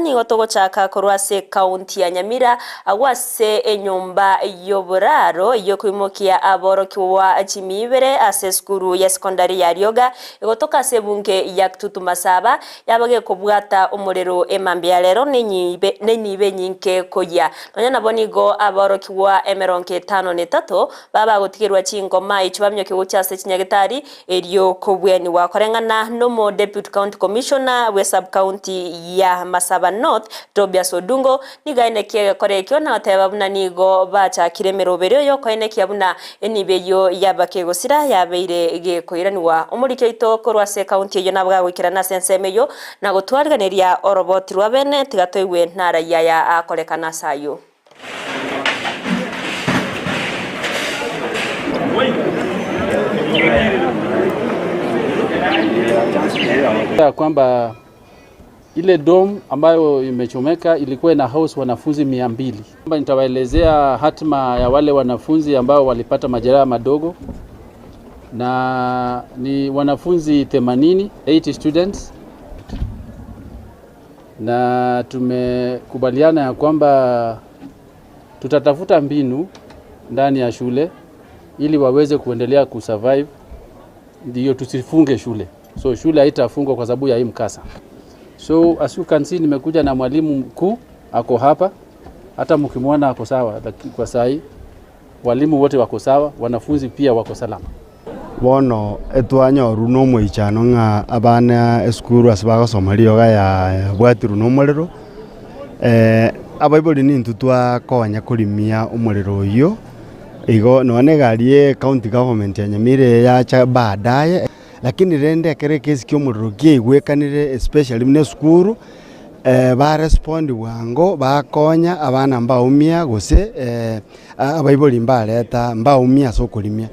ni gotogochaka korwase kaunti ya Nyamira agwase enyumba yoburaro iyo kwimokia aborokiwa chimibere ase skuru ya sekondari ya Rioga igotoka sebunge ya Tutumasaba yabage kubwata umuriro emambia lero nenyibe nyinke koya nonya nabonigo aborokiwa 53 baba gutigirwa chingoma ichibamyo kigochase chinyagitari eriyo kobweni wakorengana no Deputy County Commissioner we sub county ya Masaba North Tobias Odungo nigaineke korekyo na tebabuna nigo bacha kiremerobero yo koineke buna enibeyo yabakegosira yabeire gekoiraniwa umurike ito korwase county yo nabwa gwikirana sensemeyo na gutwariganeria oroboti rwa bene tigatoiwe ntara ya akorekana sayo ya kwamba ile dom ambayo imechomeka ilikuwa na house wanafunzi 200. Nitawaelezea hatima ya wale wanafunzi ambao walipata majeraha madogo, na ni wanafunzi 80 students, na tumekubaliana ya kwamba tutatafuta mbinu ndani ya shule ili waweze kuendelea kusurvive, ndio tusifunge shule. So shule haitafungwa kwa sababu ya hii mkasa. So as you can see, nimekuja na mwalimu mkuu ako hapa, hata mkimwona ako sawa kwa sahi. Walimu wote wako sawa, wanafunzi pia wako salama. Bono etwanyoru no mwichano nga abana eskuru asbaga Somalia ya bwatiru no muliro abaiboli ni ntutwa konya kulimia umuliro uyo igo none garie county government ya Nyamira yacha baadaye, lakini rende kere kesi kyo muliro kiigwekanire especially mne skuru ba respond wango bakonya abana mbaumia gose abaiboli mbaleta mbaumia sokulimia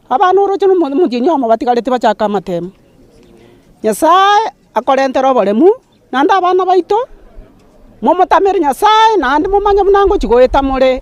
abantu rocho mujinyoma batigarete bachaka matemu Nyasaye akorentero boremu nanda abana baito momotamere Nyasaye nandi mumanya munango chigoeta more